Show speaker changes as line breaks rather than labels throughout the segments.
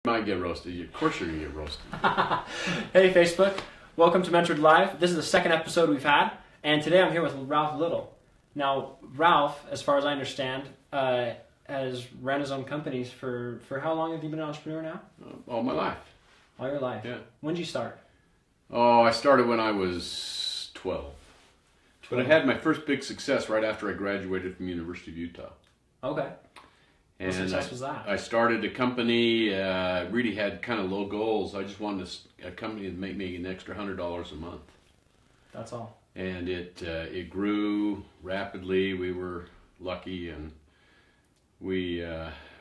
Might get roasted. Of course you're going to get roasted.
Hey Facebook, welcome to Mentored Live. This is the second episode we've had, and today I'm here with Ralph Little. Now, Ralph, as far as I understand, has ran his own companies for how long have you been an entrepreneur now?
All my life.
All your life?
Yeah.
When did you start?
Oh, I started when I was 12. But I had my first big success right after I graduated from University of Utah.
Okay.
And
What success was that?
I started a company, really had kind of low goals. I just wanted a company to make me an extra $100 a month.
That's all.
And it grew rapidly. We were lucky, and we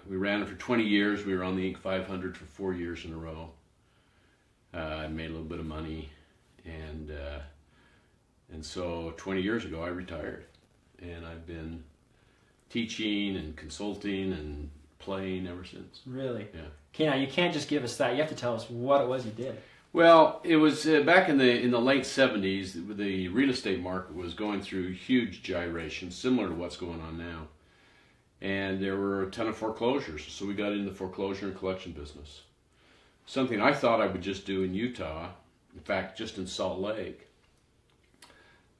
ran it for 20 years. We were on the Inc. 500 for 4 years in a row. I made a little bit of money, and so 20 years ago I retired, and I've been teaching and consulting and playing ever since.
Really?
Yeah.
Okay, now you can't just give us that. You have to tell us what it was you did.
Well, it was back in the late 70s. The real estate market was going through huge gyrations, similar to what's going on now. And there were a ton of foreclosures, so we got into the foreclosure and collection business. Something I thought I would just do in Utah, in fact, just in Salt Lake.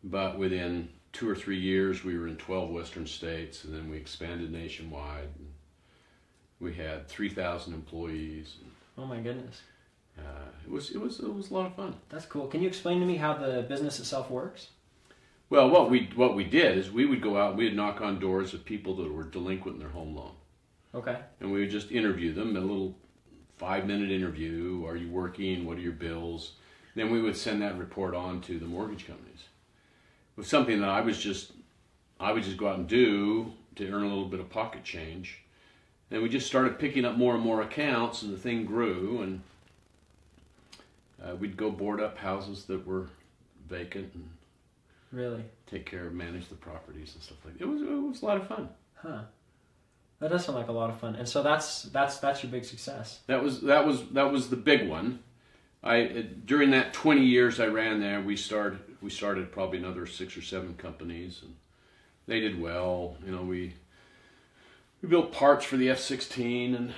But within 2 or 3 years, we were in 12 western states, and then we expanded nationwide. And we had 3,000 employees.
Oh my goodness.
It was a lot of fun.
That's cool. Can you explain to me how the business itself works?
Well, what we did is we would go out, we would knock on doors of people that were delinquent in their home loan.
Okay.
And we would just interview them, a little 5-minute interview. Are you working? What are your bills? Then we would send that report on to the mortgage companies. It was something that I would just go out and do to earn a little bit of pocket change. And we just started picking up more and more accounts, and the thing grew, and we'd go board up houses that were vacant and
Really?
take care of, manage the properties and stuff like that. It was a lot of fun.
Huh. That does sound like a lot of fun. And so that's your big success.
That was the big one. During that 20 years I ran there, we started probably another 6 or 7 companies, and they did well. You know, we built parts for the F-16 and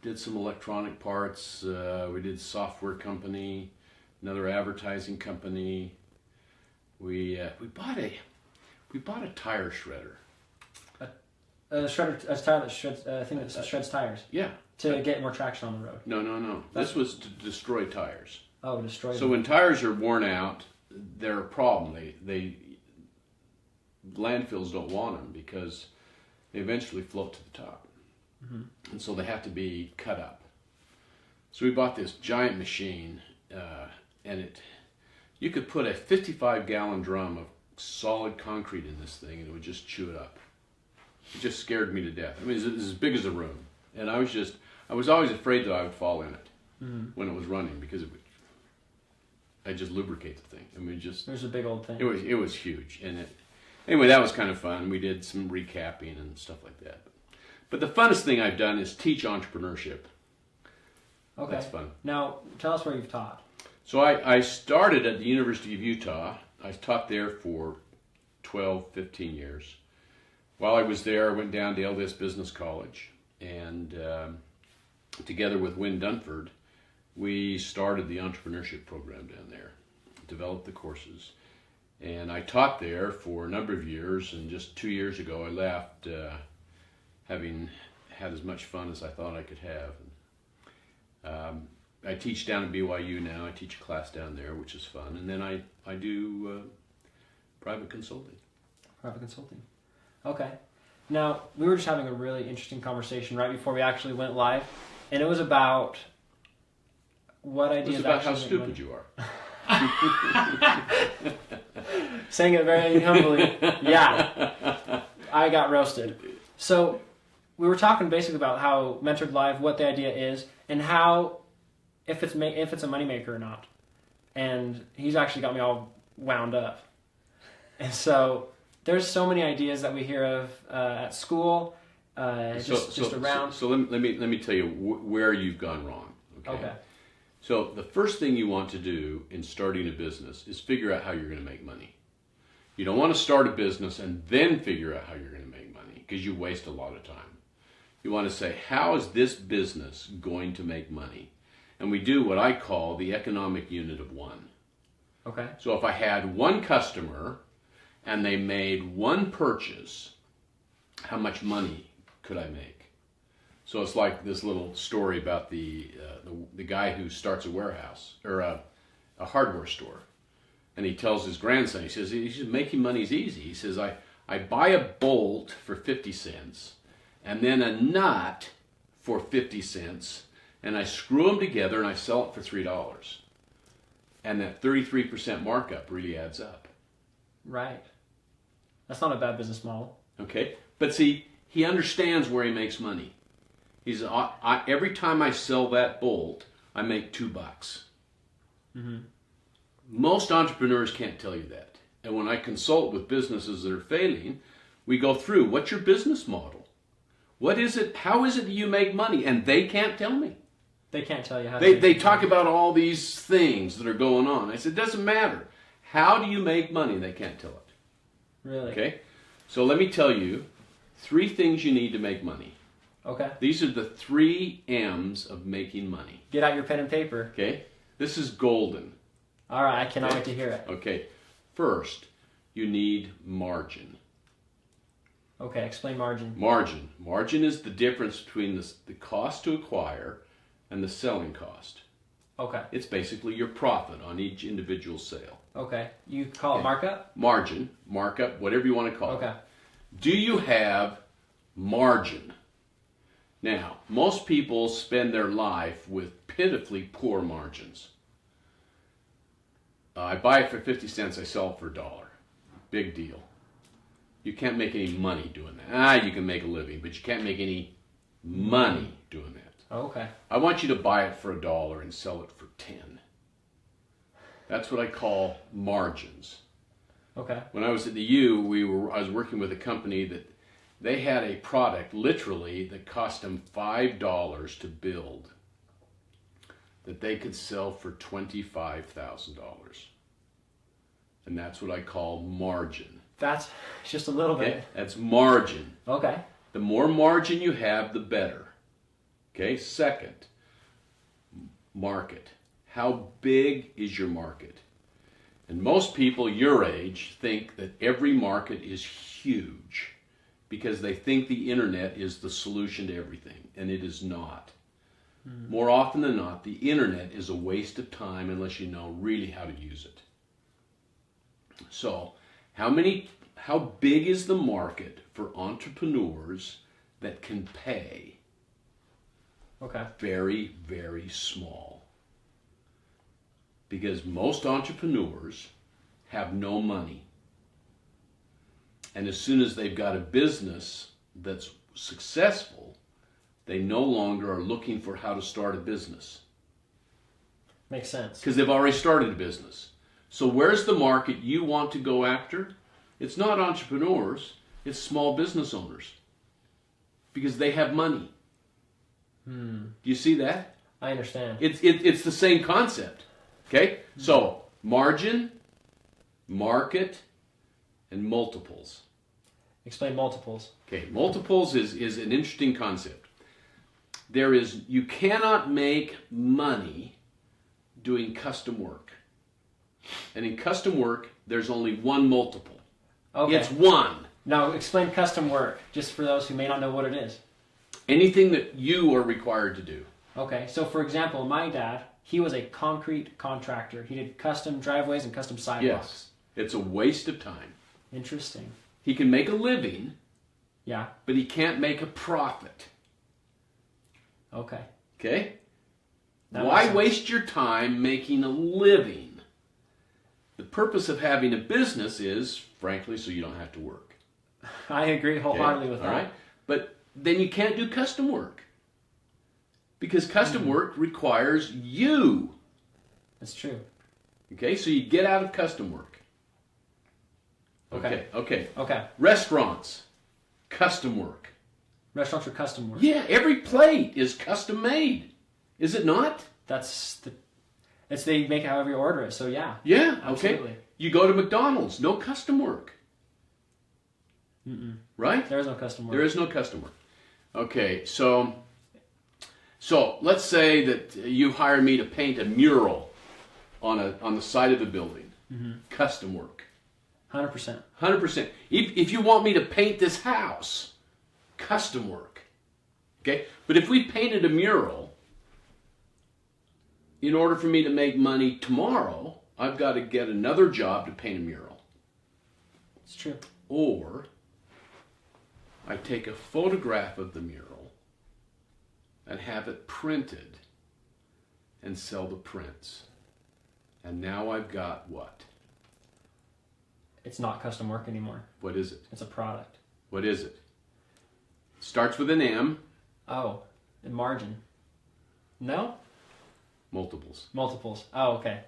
did some electronic parts. We did a software company, another advertising company. We bought a tire shredder.
A shredder, a tire that shreds, thing that shreds tires.
Yeah.
To get more traction on the road.
No. This was to destroy tires.
Oh, destroy them.
So when tires are worn out, they're a problem. Landfills don't want them because they eventually float to the top. Mm-hmm. And so they have to be cut up. So we bought this giant machine, and you could put a 55-gallon drum of solid concrete in this thing, and it would just chew it up. It just scared me to death. I mean, it's as big as a room, and I was always afraid that I would fall in it when it was running, because I just lubricate the thing. I mean,
it was a big old thing.
It was huge, and anyway, that was kind of fun. We did some recapping and stuff like that. But the funnest thing I've done is teach entrepreneurship.
Okay.
That's fun.
Now, tell us where you've taught.
So I started at the University of Utah. I taught there for 12, 15 years. While I was there, I went down to LDS Business College, and together with Wynn Dunford, we started the entrepreneurship program down there, developed the courses. And I taught there for a number of years, and just 2 years ago I left, having had as much fun as I thought I could have. I teach down at BYU now. I teach a class down there, which is fun. And then I do private consulting.
Private consulting. Okay. Now, we were just having a really interesting conversation right before we actually went live, and it was about what ideas.
It was about how stupid you are.
Saying it very humbly. Yeah. I got roasted. So, we were talking basically about how Mentored Live, what the idea is, and how if it's a moneymaker or not. And he's actually got me all wound up. And so there's so many ideas that we hear of at school, just around.
So let me tell you where you've gone wrong. Okay. So the first thing you want to do in starting a business is figure out how you're going to make money. You don't want to start a business and then figure out how you're going to make money, because you waste a lot of time. You want to say, how is this business going to make money? And we do what I call the economic unit of one.
Okay.
So if I had one customer and they made one purchase, how much money could I make? So it's like this little story about the guy who starts a warehouse or a hardware store. And he tells his grandson, he says, making money's easy. He says, I buy a bolt for 50 cents and then a nut for 50 cents and I screw them together and I sell it for $3. And that 33% markup really adds up.
Right. That's not a bad business model.
Okay? But see, he understands where he makes money. He's every time I sell that bolt, I make $2.
Mm-hmm.
Most entrepreneurs can't tell you that. And when I consult with businesses that are failing, we go through, what's your business model? What is it? How is it that you make money? And they can't tell me.
They can't tell you how
They talk about all these things that are going on. I said, it doesn't matter. How do you make money? They can't tell it.
Really?
Okay? So let me tell you 3 things you need to make money.
Okay.
These are the 3 M's of making money.
Get out your pen and paper.
Okay? This is golden.
All right, I cannot wait to hear it.
Okay. First, you need margin.
Okay, explain margin.
Margin. Margin is the difference between the cost to acquire and the selling cost.
Okay.
It's basically your profit on each individual sale.
Okay. You call it markup?
Margin, markup, whatever you want to call
Okay.
it. Do you have margin? Now, most people spend their life with pitifully poor margins. I buy it for 50 cents, I sell it for $1. Big deal. You can't make any money doing that. You can make a living, but you can't make any money doing that.
Okay.
I want you to buy it for $1 and sell it for 10. That's what I call margins.
Okay.
When I was at the U, I was working with a company that they had a product literally that cost them $5 to build that they could sell for $25,000. And that's what I call margin.
That's just a little
Okay?
bit.
That's margin.
Okay.
The more margin you have, the better. Okay? Second, market. How big is your market? And most people your age think that every market is huge because they think the internet is the solution to everything, and it is not. More often than not, the internet is a waste of time unless you know really how to use it. So, how big is the market for entrepreneurs that can pay?
Okay.
Very, very small. Because most entrepreneurs have no money. And as soon as they've got a business that's successful, they no longer are looking for how to start a business.
Makes sense.
Because they've already started a business. So where's the market you want to go after? It's not entrepreneurs, it's small business owners. Because they have money. Do you see that?
I understand.
It's the same concept. Okay? So, margin, market, and multiples.
Explain multiples.
Okay, multiples is an interesting concept. You cannot make money doing custom work. And in custom work, there's only one multiple.
Okay.
It's one.
Now, explain custom work, just for those who may not know what it is.
Anything that you are required to do.
Okay, so for example, my dad, he was a concrete contractor. He did custom driveways and custom sidewalks.
Yes. It's a waste of time.
Interesting.
He can make a living,
Yeah.
but he can't make a profit.
Okay.
Okay?
That makes
Why
sense.
waste your time making a living? The purpose of having a business is, frankly, so you don't have to work.
I agree
Okay?
wholeheartedly with
All
that.
right? But then you can't do custom work. Because custom work requires you.
That's true.
Okay? So you get out of custom work.
Okay.
Okay.
Okay.
Restaurants. Custom work.
Restaurants are custom work.
Yeah, every plate is custom made. Is it not?
They make it however you order it. So yeah.
Yeah, okay.
Absolutely.
You go to McDonald's, no custom work. Right?
There is no custom work.
There is no custom work. Okay, so let's say that you hire me to paint a mural on the side of the building, custom work.
100%.
100%. If you want me to paint this house, custom work. Okay? But if we painted a mural, in order for me to make money tomorrow, I've got to get another job to paint a mural.
It's true.
Or I take a photograph of the mural and have it printed and sell the prints. And now I've got what?
It's not custom work anymore.
What is it?
It's a product.
What is it? Starts with an M.
Oh, the margin. No?
Multiples.
Multiples. Oh, okay.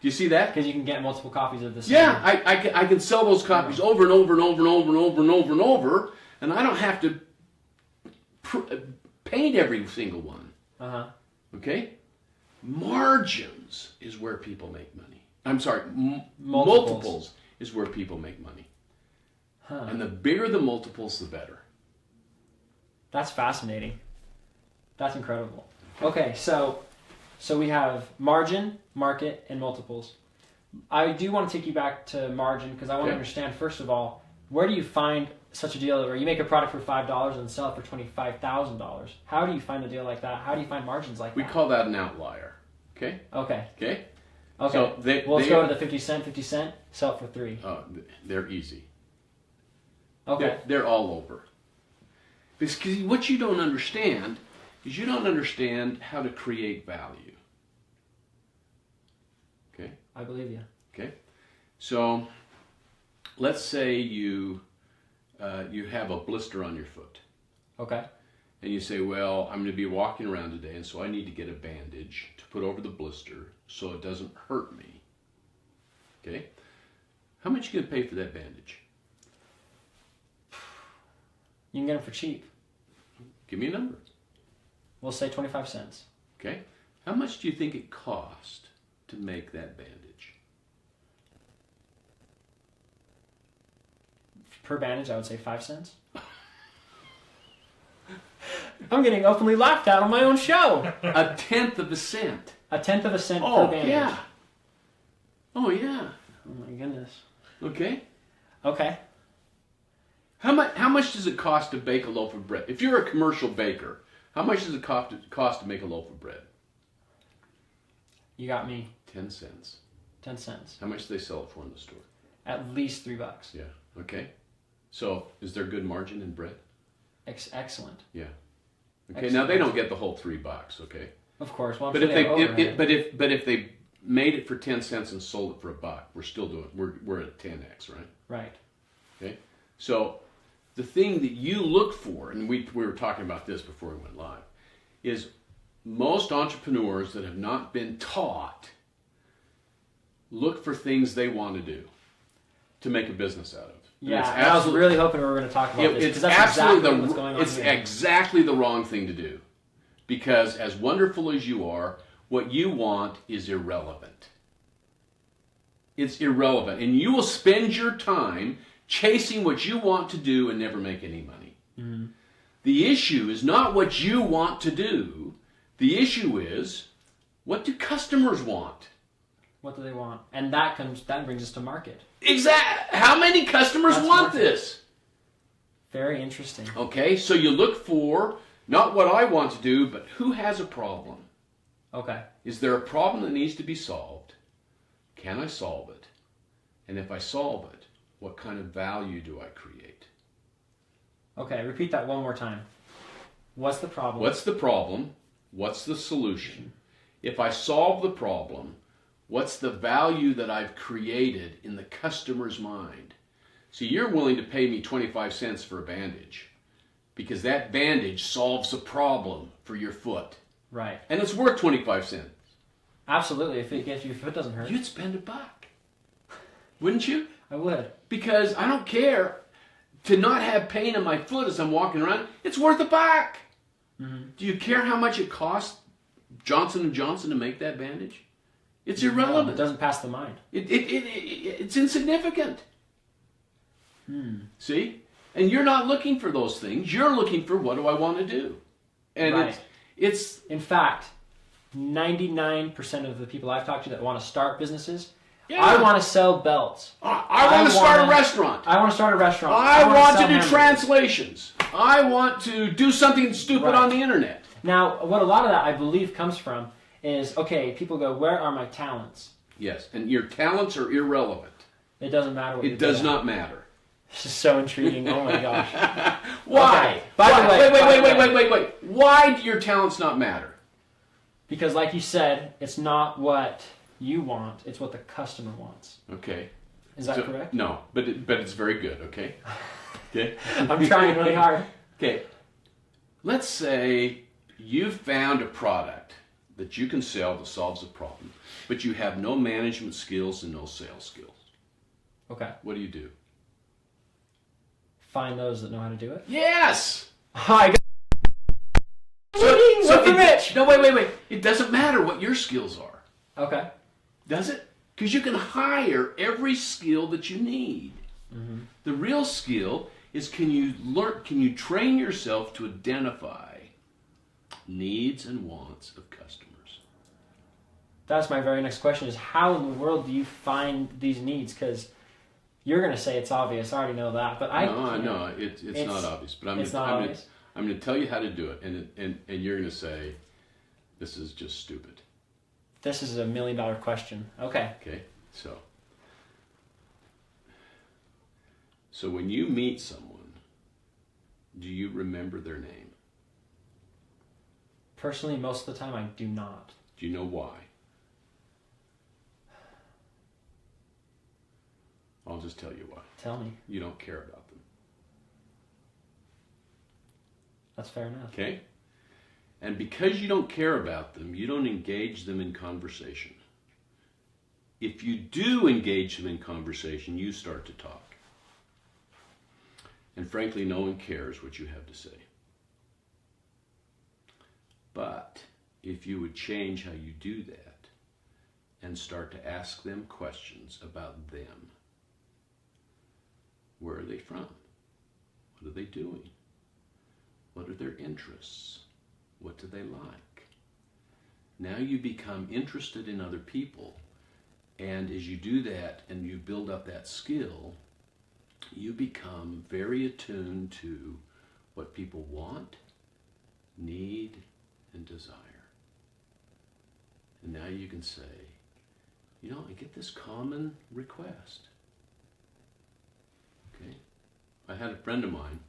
Do you see that?
Because you can get multiple copies of the same.
Yeah, I can sell those copies over and over and over and over and over and over and over, and I don't have to paint every single one.
Uh-huh.
Okay? Margins is where people make money. I'm sorry,
Multiples
is where people make money.
Huh.
And the bigger the multiples, the better.
That's fascinating. That's incredible. Okay, so we have margin, market, and multiples. I do want to take you back to margin because I want to understand, first of all, where do you find such a deal where you make a product for $5 and sell it for $25,000? How do you find a deal like that? How do you find margins like that?
We call that an outlier. Okay?
Okay.
Okay?
Okay.
So
Let's go to the 50 cent, sell it for $3.
They're easy.
Okay.
They're all over. Because what you don't understand is you don't understand how to create value. Okay?
I believe you.
Okay? So, let's say you have a blister on your foot.
Okay.
And you say, well, I'm going to be walking around today, and so I need to get a bandage to put over the blister so it doesn't hurt me. Okay? How much are you going to pay for that bandage?
You can get them for cheap.
Give me a number.
We'll say 25 cents.
Okay? How much do you think it cost to make that bandage?
Per bandage, I would say 5 cents. I'm getting openly laughed at on my own show.
1/10 of a cent.
1/10 of a cent per bandage.
Yeah. Oh, yeah.
Oh my goodness.
Okay.
Okay.
How much does it cost to bake a loaf of bread? If you're a commercial baker, how much does it cost to make a loaf of bread?
You got me.
10 cents.
10 cents.
How much do they sell it for in the store?
At least $3.
Yeah. Okay. So, is there good margin in bread?
Excellent.
Yeah. Okay.
Excellent.
Now they don't get the whole $3. Okay.
Of course. Well,
But if they made it for 10 cents and sold it for $1, we're still doing. We're at 10x, right?
Right.
Okay. So, the thing that you look for, and we were talking about this before we went live, is most entrepreneurs that have not been taught look for things they want to do to make a business out of.
Yeah, and I was really hoping we were going to talk about this because that's exactly what's going on
It's
here.
exactly the wrong thing to do, because as wonderful as you are, what you want is irrelevant. It's irrelevant, and you will spend your time chasing what you want to do and never make any money.
Mm-hmm.
The issue is not what you want to do. The issue is, what do customers want?
What do they want? And that brings us to market.
Exactly. How many customers want this?
Very interesting.
Okay, so you look for not what I want to do, but who has a problem.
Okay.
Is there a problem that needs to be solved? Can I solve it? And if I solve it, what kind of value do I create?
Okay, repeat that one more time. What's the problem?
What's the problem? What's the solution? If I solve the problem, what's the value that I've created in the customer's mind? See, you're willing to pay me 25 cents for a bandage because that bandage solves a problem for your foot.
Right.
And it's worth 25 cents.
Absolutely. If it doesn't hurt.
You'd spend $1. Wouldn't you?
I would.
Because I don't care to not have pain in my foot as I'm walking around. It's worth $1. Mm-hmm. Do you care how much it costs Johnson & Johnson to make that bandage? It's irrelevant.
No, it doesn't pass the mind.
It's insignificant. See? And you're not looking for those things. You're looking for, what do I want to do? And
Right.
it's
In fact, 99% of the people I've talked to that want to start businesses,
Yeah.
I want to sell belts.
I want to start a restaurant.
I want to start a restaurant.
I want to
sell
do
hamburgers.
translations. I want to do something stupid
Right.
on the internet.
Now, what a lot of that I believe comes from is, okay, people go, where are my talents?
Yes, and your talents are irrelevant.
It doesn't matter what
It
you're
does
good at.
not matter.
This is so intriguing. Oh my gosh.
Why?
Okay. By the way,
Wait. Why do your talents not matter?
Because like you said, it's not what you want, it's what the customer wants.
Okay.
Is that
So-
correct?
No, but it's very good. Okay. Okay.
I'm trying really hard.
Okay. Let's say you found a product that you can sell that solves a problem, but you have no management skills and no sales skills.
Okay.
What do you do?
Find those that know how to do it.
Yes.
Hi,
So
for Mitch.
No, wait. It doesn't matter what your skills are,
Okay.
does it? Because you can hire every skill that you need.
Mm-hmm.
The real skill is, can you train yourself to identify needs and wants of customers?
That's my very next question is how in the world do you find these needs? Because you're going to say it's obvious. I already know that. But
No, it's not obvious. But
it's not obvious.
I'm going to tell you how to do it, and you're going to say, this is just stupid.
This is $1 million question. Okay.
Okay, so when you meet someone, do you remember their name?
Personally, most of the time I do not.
Do you know why? I'll just tell you why.
Tell me.
You don't care about them.
That's fair enough.
Okay? And because you don't care about them, you don't engage them in conversation. If you do engage them in conversation, you start to talk. And frankly, no one cares what you have to say. But if you would change how you do that and start to ask them questions about them, where are they from? What are they doing? What are their interests? What do they like? Now you become interested in other people, and as you do that and you build up that skill, you become very attuned to what people want, need, and desire. And now you can say, I get this common request. Okay? I had a friend of mine.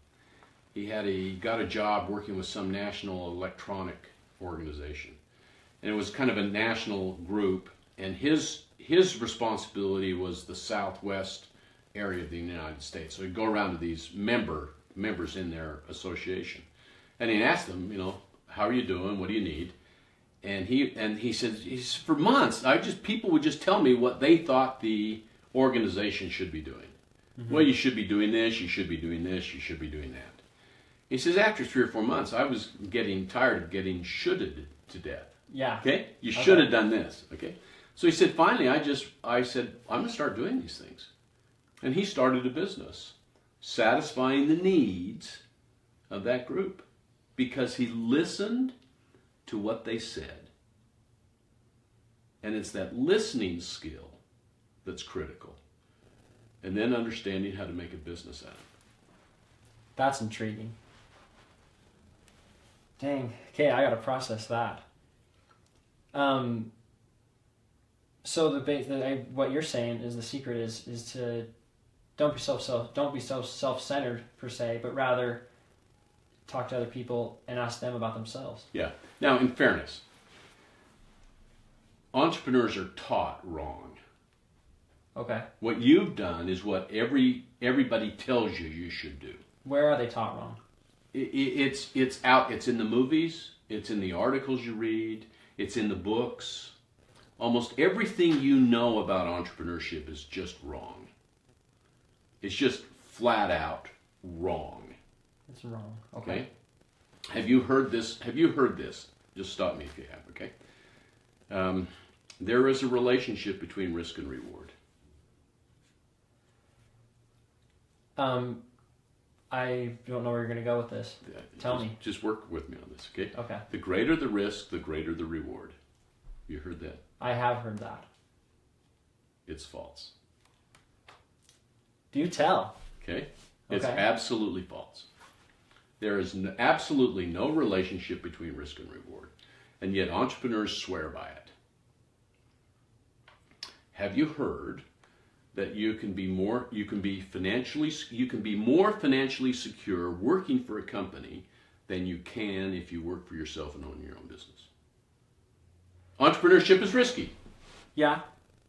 He got a job working with some national electronic organization. And it was kind of a national group, and his responsibility was the southwest area of the United States. So he'd go around to these members in their association. And he'd ask them, how are you doing? What do you need? And he said, for months, people would just tell me what they thought the organization should be doing. Mm-hmm. Well, you should be doing this, you should be doing this, you should be doing that. He says, after 3 or 4 months, I was getting tired of getting shoulded to death.
Yeah.
Okay? You should have done this. Okay? So he said, finally, I said, I'm going to start doing these things. And he started a business satisfying the needs of that group because he listened to what they said. And it's that listening skill that's critical. And then understanding how to make a business out of it.
That's intriguing. Dang. Okay, I got to process that. So what you're saying is the secret is to don't be so self-centered per se, but rather talk to other people and ask them about themselves.
Yeah. Now, in fairness, entrepreneurs are taught wrong.
Okay.
What you've done is what everybody tells you should do.
Where are they taught wrong?
It's in the movies, it's in the articles you read, it's in the books. Almost everything you know about entrepreneurship is just wrong. It's just flat out wrong.
It's wrong. Okay.
Have you heard this? Just stop me if you have, okay? There is a relationship between risk and reward.
I don't know where you're going to go with this. Tell me.
Just work with me on this, okay?
Okay.
The greater the risk, the greater the reward. You heard that?
I have heard that.
It's false.
Do tell.
Okay? It's
Okay.
absolutely false. There is absolutely no relationship between risk and reward, and yet entrepreneurs swear by it. Have you heard that you can be more financially secure working for a company than you can if you work for yourself and own your own business? Entrepreneurship is risky.
Yeah.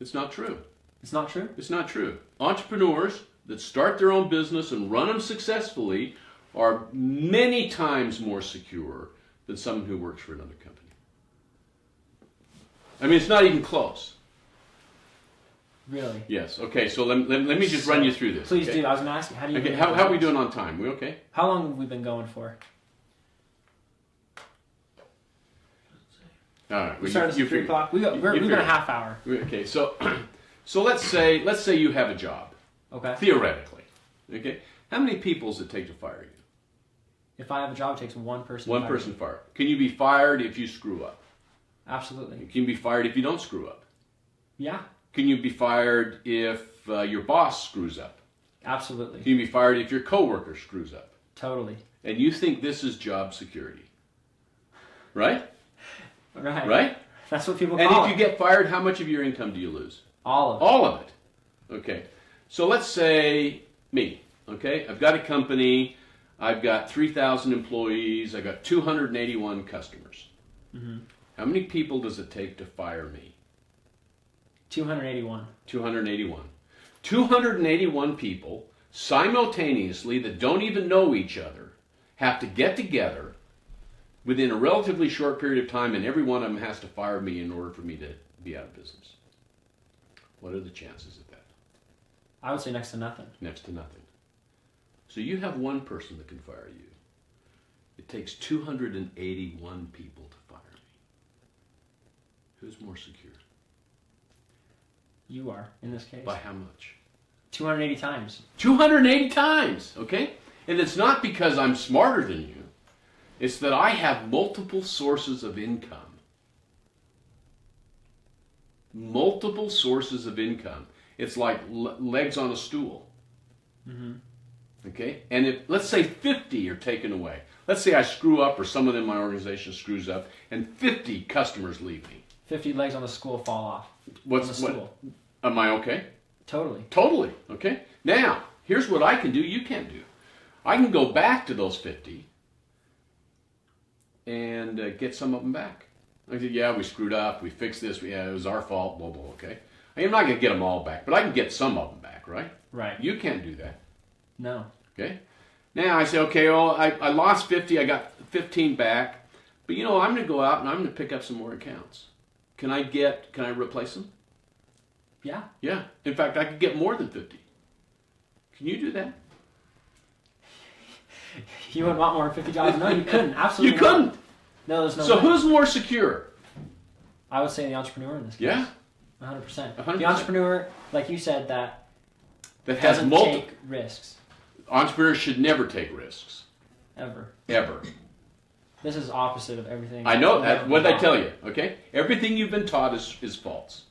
It's not true.
It's not true?
It's not true. Entrepreneurs that start their own business and run them successfully are many times more secure than someone who works for another company. I mean, it's not even close.
Really?
Yes. Okay, so let me just run you through this.
Please
okay?
do. I was going to ask you, how do you...
Okay, how are we doing on time? We okay?
How long have we been going for?
All right.
We started at 3 o'clock. We've been a half hour.
Okay, so let's say you have a job.
Okay.
Theoretically. Okay? How many people does it take to fire you?
If I have a job, it takes one person.
One person fired. Can you be fired if you screw up?
Absolutely.
Can you be fired if you don't screw up?
Yeah.
Can you be fired if your boss screws up?
Absolutely.
Can you be fired if your coworker screws up?
Totally.
And you think this is job security. Right?
Right.
Right?
That's what people
And
call
if
it.
you get fired, how much of your income do you lose?
All of it.
All of it. Okay. So let's say me. Okay? I've got a company. I've got 3,000 employees. I've got 281 customers.
Mm-hmm.
How many people does it take to fire me?
281.
281. 281 people simultaneously that don't even know each other have to get together within a relatively short period of time, and every one of them has to fire me in order for me to be out of business. What are the chances of that?
I would say next to nothing.
Next to nothing. So you have one person that can fire you. It takes 281 people to fire me. Who's more secure?
You are, in this case.
By how much?
280 times.
280 times, okay? And it's not because I'm smarter than you. It's that I have multiple sources of income. Multiple sources of income. It's like legs on a stool.
Mm-hmm.
Okay? And if, let's say 50 are taken away. Let's say I screw up or someone in my organization screws up and 50 customers leave me.
50 legs on the stool fall off.
What? Am I okay?
Totally.
Totally. Okay? Now, here's what I can do you can't do. I can go back to those 50 and get some of them back. I said, yeah, we screwed up. We fixed this. Yeah, it was our fault. Blah, blah, okay? I'm not going to get them all back, but I can get some of them back, right?
Right.
You can't do that.
No.
Okay? Now I say, okay, well, I lost 50. I got 15 back. But, you know, I'm going to go out and I'm going to pick up some more accounts. Can I replace them?
Yeah.
Yeah. In fact, I could get more than 50. Can you do that?
You would want more than 50 jobs? No, you couldn't. Absolutely
You couldn't.
not. No, there's no
So
way.
who's more secure?
I would say the entrepreneur in this case.
Yeah.
100%.
100%.
The entrepreneur, like you said, that
That has
doesn't
multiple.
take risks.
Entrepreneurs should never take risks.
Ever.
Ever.
This is opposite of everything.
I know
we've
that.
ever
What did I
taught.
tell you? Okay? Everything you've been taught is false.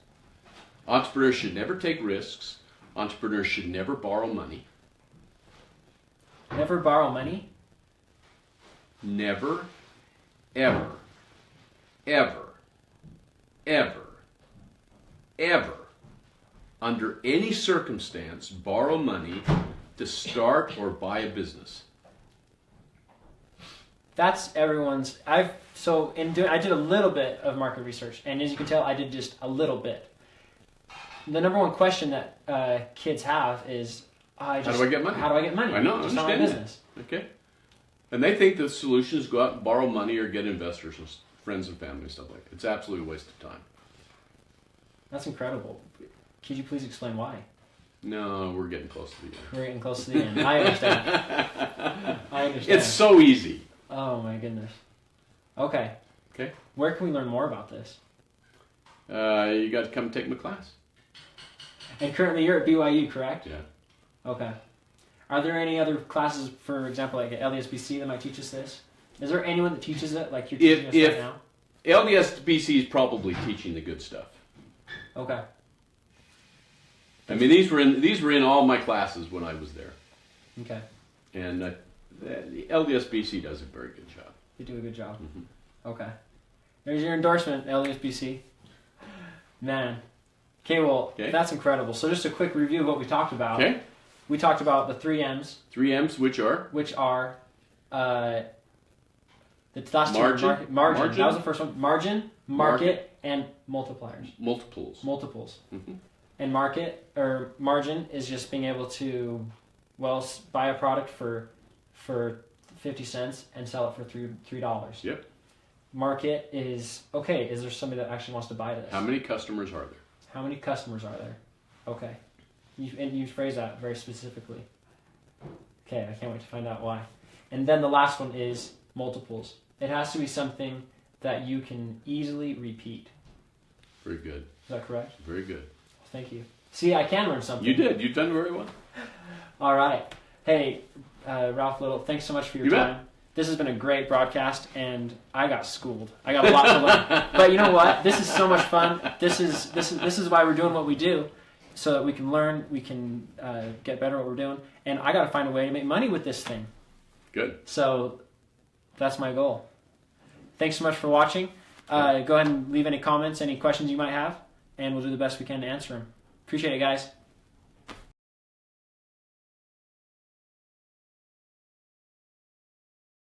Entrepreneurs should never take risks. Entrepreneurs should never borrow money.
Never borrow money?
Never, ever, ever, ever, ever, under any circumstance, borrow money to start or buy a business.
That's everyone's. I did a little bit of market research, and as you can tell, I did just a little bit. The number one question that kids have is,
How do I get money?
How do I get money?
I know, I
Just not my
understand
business.
Okay? And they think the solution is go out and borrow money or get investors and friends and family and stuff like that. It's absolutely a waste of time.
That's incredible. Could you please explain why?
No, we're getting close to the end.
We're getting close to the end. I understand. I understand.
It's so easy.
Oh my goodness. Okay.
Okay?
Where can we learn more about this?
You got to come take my class.
And currently you're at BYU, correct?
Yeah.
Okay. Are there any other classes, for example, like at LDSBC that might teach us this? Is there anyone that teaches it like you're teaching us right now?
LDSBC is probably teaching the good stuff.
Okay.
I mean, these were in all my classes when I was there,
Okay.
and the LDSBC does a very good job.
You do a good job.
Mm-hmm.
Okay. There's your endorsement, LDSBC. Man. Okay, well, that's incredible. So just a quick review of what we talked about.
Okay.
We talked about the 3 M's.
3 M's, which are?
The last
Margin.
Margin. That was the first one. Margin, market, and multipliers.
Multiples.
Mm-hmm. And margin is just being able to, buy a product for 50 cents and sell it for $3.
Yep.
Market is, is there somebody that actually wants to buy this?
How many customers are there?
How many customers are there? Okay. You phrase that very specifically. Okay, I can't wait to find out why. And then the last one is multiples. It has to be something that you can easily repeat.
Very good.
Is that correct?
Very good.
Thank you. See, I can learn something.
You did. You've done very well.
All right. Hey, Ralph Little, thanks so much for your time. This has been a great broadcast, and I got schooled. I got a lot to learn. But you know what? This is so much fun. This is why we're doing what we do, so that we can learn, we can get better at what we're doing. And I got to find a way to make money with this thing.
Good.
So that's my goal. Thanks so much for watching. Go ahead and leave any comments, any questions you might have, and we'll do the best we can to answer them. Appreciate it, guys.